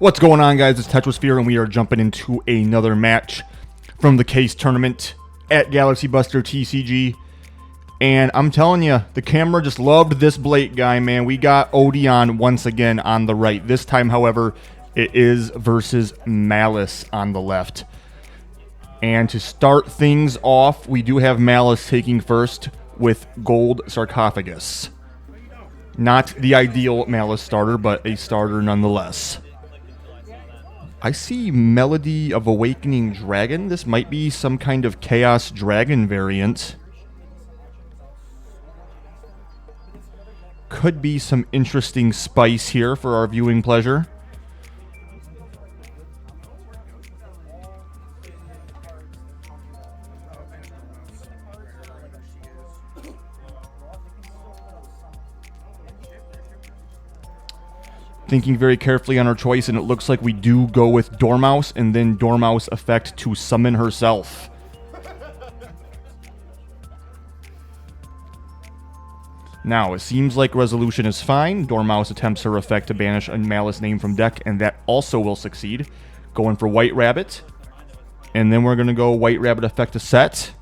What's going on, guys? It's Tetrosphere, and we are jumping into another match from the case tournament at GalaxyBusterTCG. And I'm telling you, the camera just loved this Blake guy, man. We got Odion once again on the right. This time, however, it is versus Maliss on the left. And to start things off, we do have Maliss taking first with Gold Sarcophagus. Not the ideal Maliss starter, but a starter nonetheless. I see Melody of Awakening Dragon. This might be some kind of Chaos Dragon variant. Could be some interesting spice here for our viewing pleasure. Thinking very carefully on our choice, and it looks like we do go with Dormouse and then Dormouse effect to summon herself. Now, it seems like resolution is fine. Dormouse attempts her effect to banish a Maliss name from deck, and that also will succeed. Going for White Rabbit. And then we're going to go White Rabbit effect to set.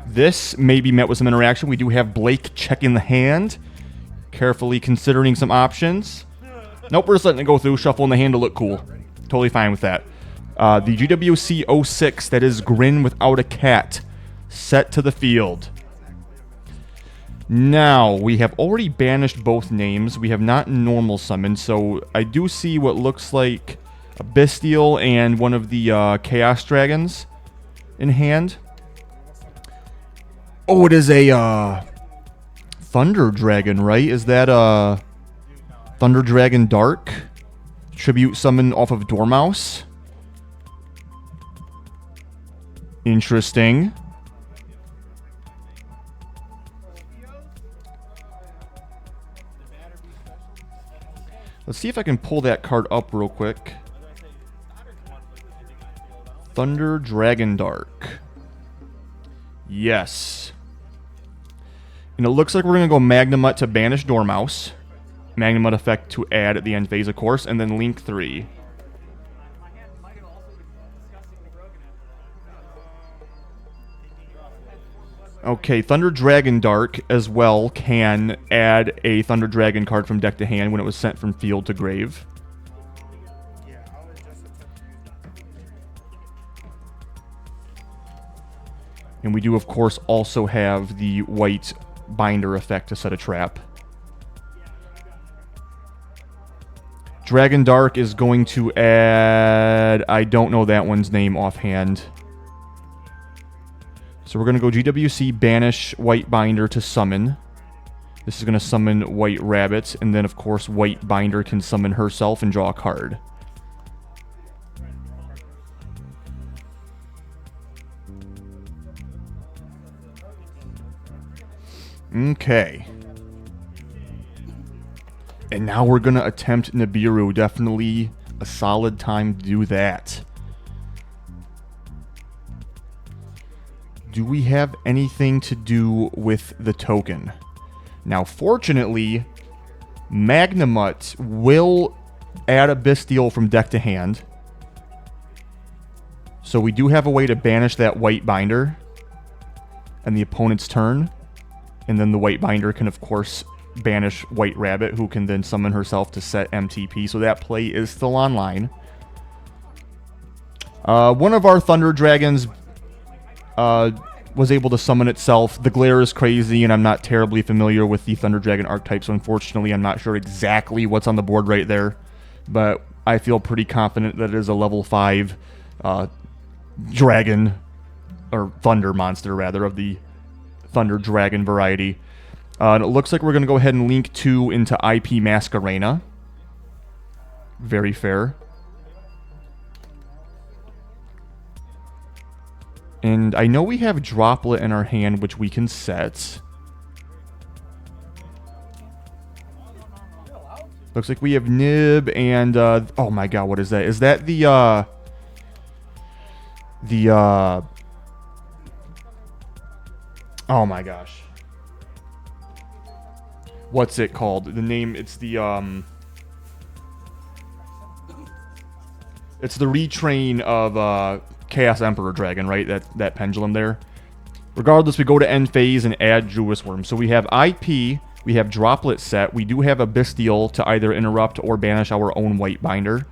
This may be met with some interaction. We do have Blake checking the hand, carefully considering some options. Nope, we're just letting it go through, shuffling the hand to look cool. Totally fine with that. The GWC 06, that is Grin without a cat, set to the field. Now, we have already banished both names. We have not normal summoned, so I do see what looks like a Bestial and one of the Chaos Dragons in hand. Oh, it is a Thunder Dragon, right? Is that a Thunder Dragon Dark? Tribute summon off of Dormouse. Interesting. Let's see if I can pull that card up real quick. Thunder Dragon Dark. Yes. And it looks like we're going to go Magnemite to banish Dormouse. Magnemite effect to add at the end phase, of course, and then Link 3. Okay, Thunder Dragon Dark as well can add a Thunder Dragon card from deck to hand when it was sent from field to grave. And we do, of course, also have the White Binder effect to set a trap. Dragon Dark is going to add... I don't know that one's name offhand. So we're going to go GWC, banish White Binder to summon. This is going to summon White Rabbit. And then, of course, White Binder can summon herself and draw a card. Okay. And now we're going to attempt Nibiru. Definitely a solid time to do that. Do we have anything to do with the token? Now, fortunately, Magnemite will add a Bestial from deck to hand. So we do have a way to banish that White Binder and the opponent's turn. And then the White Binder can, of course, banish White Rabbit, who can then summon herself to set MTP. So that play is still online. One of our Thunder Dragons was able to summon itself. The glare is crazy, and I'm not terribly familiar with the Thunder Dragon archetype, so unfortunately I'm not sure exactly what's on the board right there. But I feel pretty confident that it is a level 5 dragon, or thunder monster, rather, of the Thunder Dragon variety. And it looks like we're going to go ahead and link 2 into IP Masquerena. Very fair. And I know we have Droplet in our hand, which we can set. Looks like we have Nib and... oh my god, what is that? Is that the... oh my gosh. What's it called? The name, it's the, It's the retrain of Chaos Emperor Dragon, right? That pendulum there. Regardless, we go to end phase and add Jewess Worm. So we have IP, we have Droplet set. We do have a Bestial to either interrupt or banish our own white binder.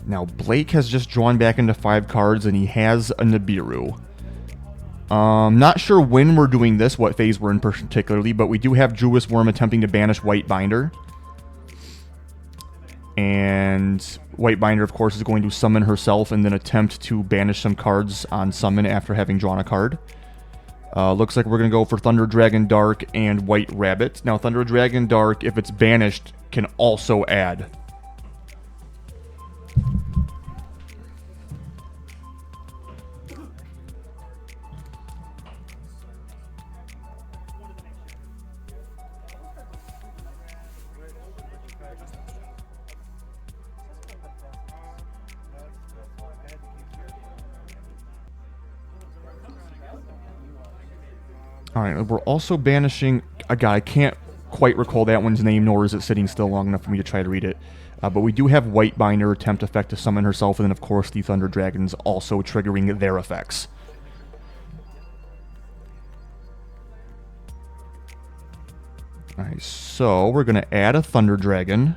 Now, Blake has just drawn back into 5 cards, and he has a Nibiru. Not sure when we're doing this, what phase we're in particularly, but we do have Jewess Worm attempting to banish white binder. And white binder, of course, is going to summon herself and then attempt to banish some cards on summon after having drawn a card. Looks like we're going to go for Thunder Dragon Dark and White Rabbit. Now, Thunder Dragon Dark, if it's banished, can also add. Alright, we're also banishing a guy. I can't quite recall that one's name, nor is it sitting still long enough for me to try to read it. But we do have White Binder attempt effect to summon herself, and then of course the Thunder Dragons also triggering their effects. Alright, so we're going to add a Thunder Dragon.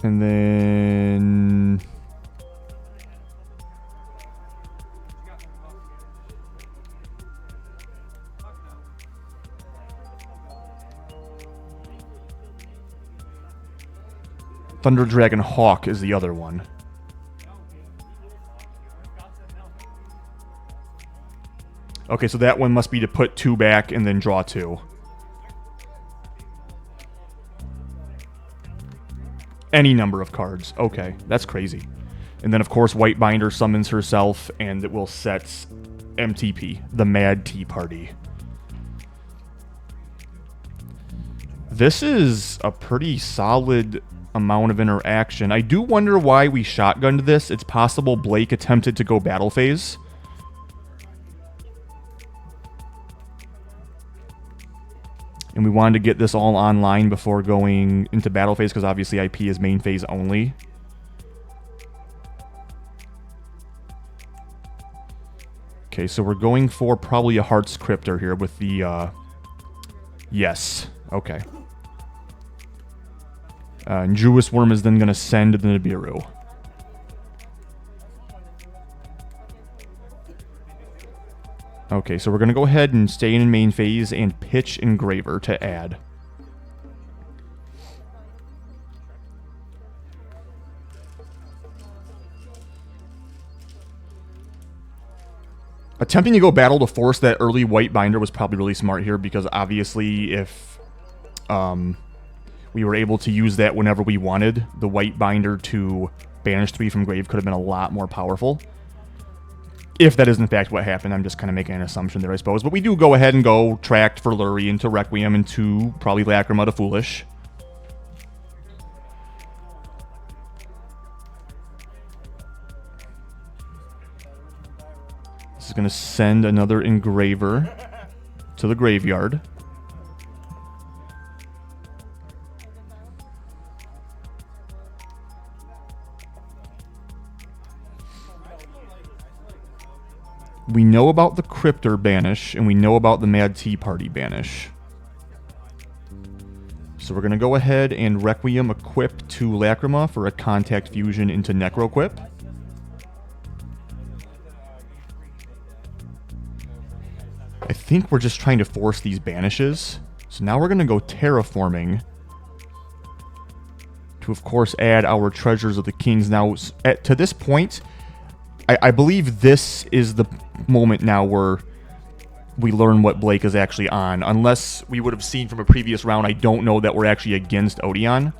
And then... Thunder Dragon Hawk is the other one. Okay, so that one must be to put 2 back and then draw 2. Any number of cards. Okay, that's crazy. And then, of course, White Binder summons herself, and it will set MTP, the Mad Tea Party. This is a pretty solid amount of interaction. I do wonder why we shotgunned this. It's possible Blake attempted to go battle phase. And we wanted to get this all online before going into battle phase, because obviously IP is main phase only. Okay, so we're going for probably a Heart's Cryptor here with the, yes, okay. And Jewess Worm is then going to send the Nibiru. Okay, so we're going to go ahead and stay in main phase and pitch Engraver to add. Attempting to go battle to force that early White Binder was probably really smart here, because obviously if we were able to use that whenever we wanted, the White Binder to banish 3 from grave could have been a lot more powerful. If that is in fact what happened, I'm just kind of making an assumption there, I suppose. But we do go ahead and go Tract for Luri into Requiem into probably Lacrima to Foolish. This is going to send another Engraver to the graveyard. We know about the Cryptor banish, and we know about the Mad Tea Party banish. So we're going to go ahead and Requiem equip to Lacrima for a Contact Fusion into Necroquip. I think we're just trying to force these banishes. So now we're going to go Terraforming to, of course, add our Treasures of the Kings. Now, to this point, I believe this is the moment now where we learn what Blake is actually on. Unless we would have seen from a previous round, I don't know that we're actually against Odion.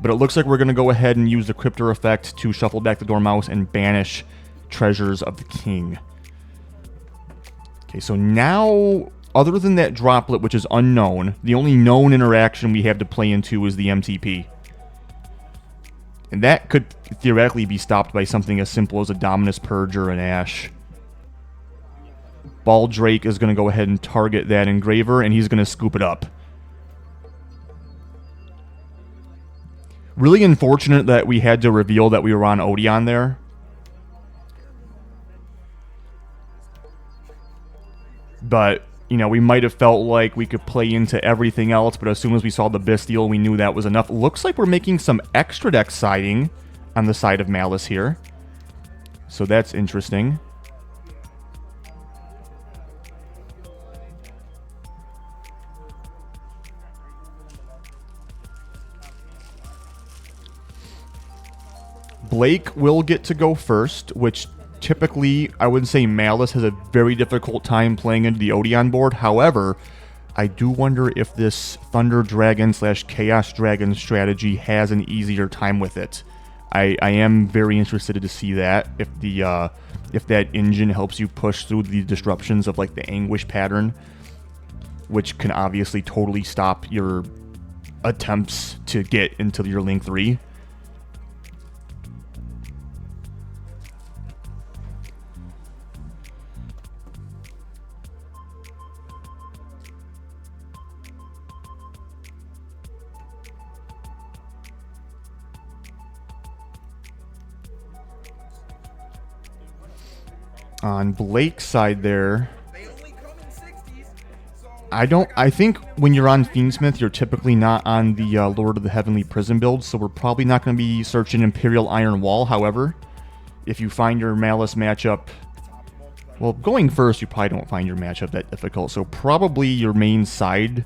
But it looks like we're going to go ahead and use the Cryptor effect to shuffle back the Dormouse and banish Treasures of the King. Okay, so now, other than that Droplet, which is unknown, the only known interaction we have to play into is the MTP. And that could theoretically be stopped by something as simple as a Dominus Purge or an Ash. Baldrake is going to go ahead and target that engraver, and he's going to scoop it up. Really unfortunate that we had to reveal that we were on Odion there. But, you know, we might have felt like we could play into everything else, but as soon as we saw the Bestial, we knew that was enough. Looks like we're making some extra deck siding on the side of Maliss here. So that's interesting. Blake will get to go first, which typically I would say Maliss has a very difficult time playing into the Odion board. However, I do wonder if this Thunder Dragon / Chaos Dragon strategy has an easier time with it. I am very interested to see that, if that engine helps you push through the disruptions of like the Anguish pattern, which can obviously totally stop your attempts to get into your Link 3. On Blake's side there, I think when you're on Fiendsmith, you're typically not on the Lord of the Heavenly Prison build, so we're probably not going to be searching Imperial Iron Wall. However, if you find your Maliss matchup, well, going first, you probably don't find your matchup that difficult, so probably your main side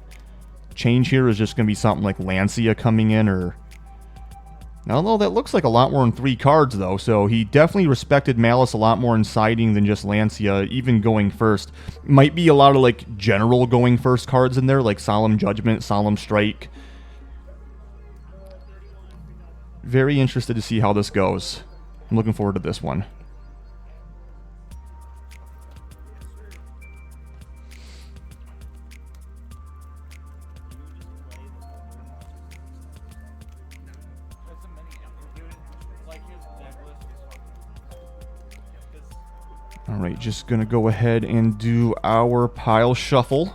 change here is just going to be something like Lancia coming in, or... Although that looks like a lot more in 3 cards, though, so he definitely respected Maliss a lot more in siding than just Lancia, even going first. Might be a lot of, like, general going first cards in there, like Solemn Judgment, Solemn Strike. Very interested to see how this goes. I'm looking forward to this one. Alright, just gonna go ahead and do our pile shuffle.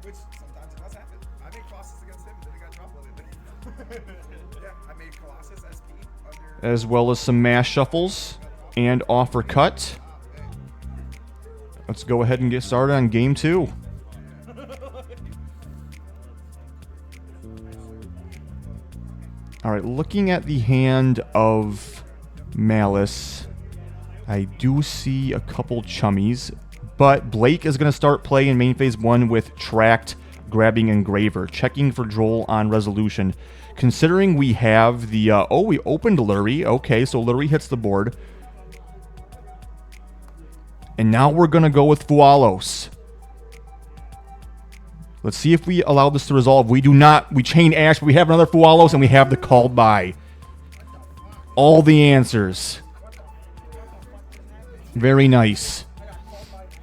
Which sometimes it does happen. I made Colossus against him and then it got dropped with it. Yeah, I made Colossus SP under... As well as some mass shuffles and offer cut. Let's go ahead and get started on game 2. Alright, looking at the hand of Maliss, I do see a couple chummies, but Blake is going to start play in main phase 1 with Tracked, Grabbing Engraver, checking for Droll on Resolution. Considering we have the... oh, we opened Lurie. Okay, so Lurie hits the board. And now we're going to go with Fualos. Let's see if we allow this to resolve. We do not. We chain Ash, but we have another Fualos, and we have the called by. All the answers. Very nice.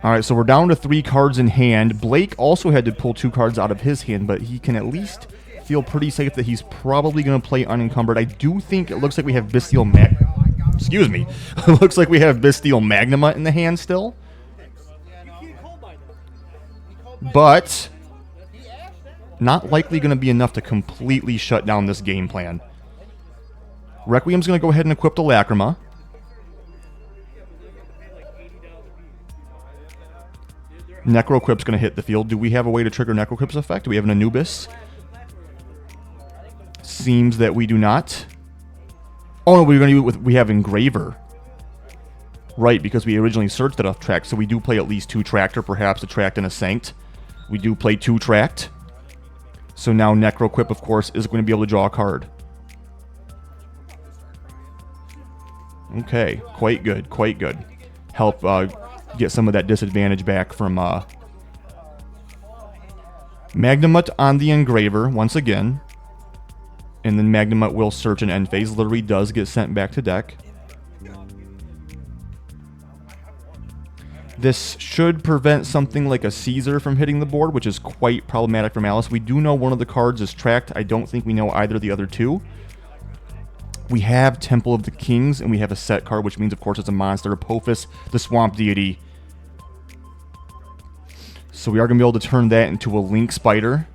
Alright, so we're down to 3 cards in hand. Blake also had to pull 2 cards out of his hand, but he can at least feel pretty safe that he's probably going to play unencumbered. I do think it looks like we have Bestial Excuse me. It looks like we have Bestial Magnuma in the hand still. But... not likely going to be enough to completely shut down this game plan. Requiem's going to go ahead and equip the Lacrima. Necroquip's going to hit the field. Do we have a way to trigger Necroquip's effect? Do we have an Anubis? Seems that we do not. Oh no, we're going to do it with... we have Engraver. Right, because we originally searched it off track, so we do play at least 2 Tracked, or perhaps a Tracked and a Sanct. We do play 2 Tracked. So now Necroquip, of course, is going to be able to draw a card. Okay, quite good, quite good. Help get some of that disadvantage back from Magnamut on the Engraver once again. And then Magnamut will search an end phase. Lurie does get sent back to deck. This should prevent something like a Caesar from hitting the board, which is quite problematic for Maliss. We do know one of the cards is tracked. I don't think we know either of the other two. We have Temple of the Kings, and we have a set card, which means, of course, it's a monster, Apophis, the Swamp Deity. So we are going to be able to turn that into a Link Spider.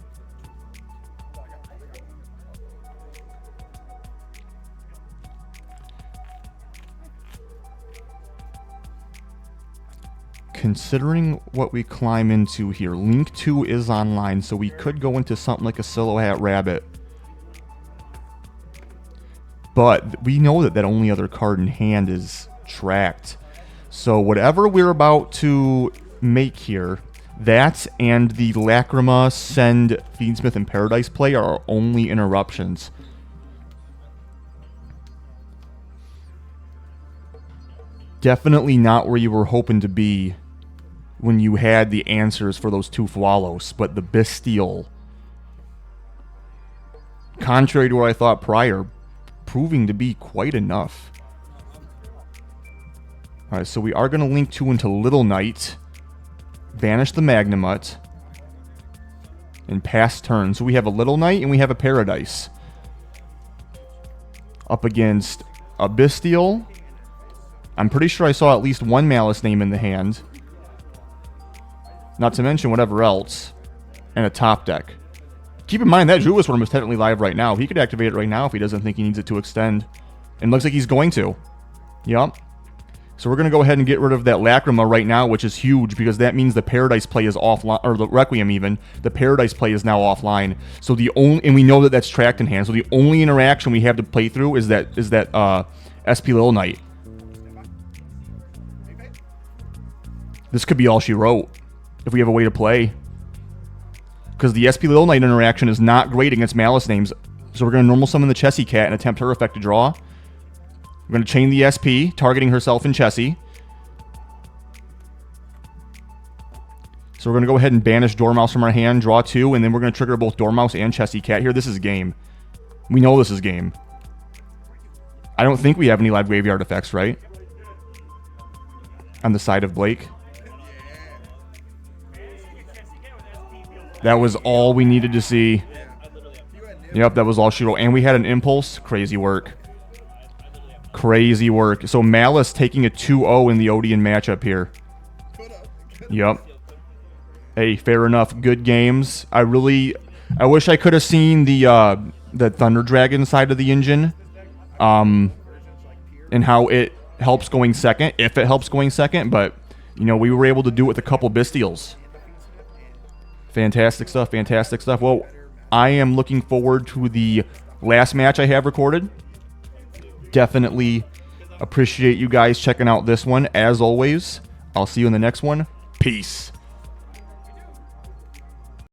Considering what we climb into here, Link 2 is online, so we could go into something like a Silhouette Rabbit. But we know that that only other card in hand is tracked. So whatever we're about to make here, that and the Lacrima, Send, Fiendsmith, and Paradise play are our only interruptions. Definitely not where you were hoping to be when you had the answers for those two Fwalos, but the Bestial, contrary to what I thought prior, proving to be quite enough. Alright, so we are going to link 2 into Little Knight, banish the Magnamut, and pass turn. So we have a Little Knight and we have a Paradise. Up against a Bestial. I'm pretty sure I saw at least one Maliss name in the hand. Not to mention whatever else. And a top deck. Keep in mind that Julius Worm is technically live right now. He could activate it right now if he doesn't think he needs it to extend. And looks like he's going to. Yup. So we're going to go ahead and get rid of that Lacrima right now, which is huge because that means the Paradise play is offline, or the Requiem even. The Paradise play is now offline. So the only, and we know that that's tracked in hand. So the only interaction we have to play through is that SP Little Knight. This could be all she wrote if we have a way to play. Because the SP Little Knight interaction is not great against Maliss names. So we're going to normal summon the Chessie Cat and attempt her effect to draw. We're going to chain the SP, targeting herself and Chessie. So we're going to go ahead and banish Dormouse from our hand, draw 2, and then we're going to trigger both Dormouse and Chessie Cat here. This is game. We know this is game. I don't think we have any live graveyard effects, right? On the side of Blake. That was all we needed to see. Yep, that was all she wrote. And we had an Impulse. Crazy work. Crazy work. So Maliss taking a 2-0 in the Odion matchup here. Yep. Hey, fair enough. Good games. I wish I could have seen the Thunder Dragon side of the engine. And how it helps going second. If it helps going second. But, you know, we were able to do it with a couple Bestials. Fantastic stuff, fantastic stuff. Well, I am looking forward to the last match I have recorded. Definitely appreciate you guys checking out this one. As always, I'll see you in the next one. Peace.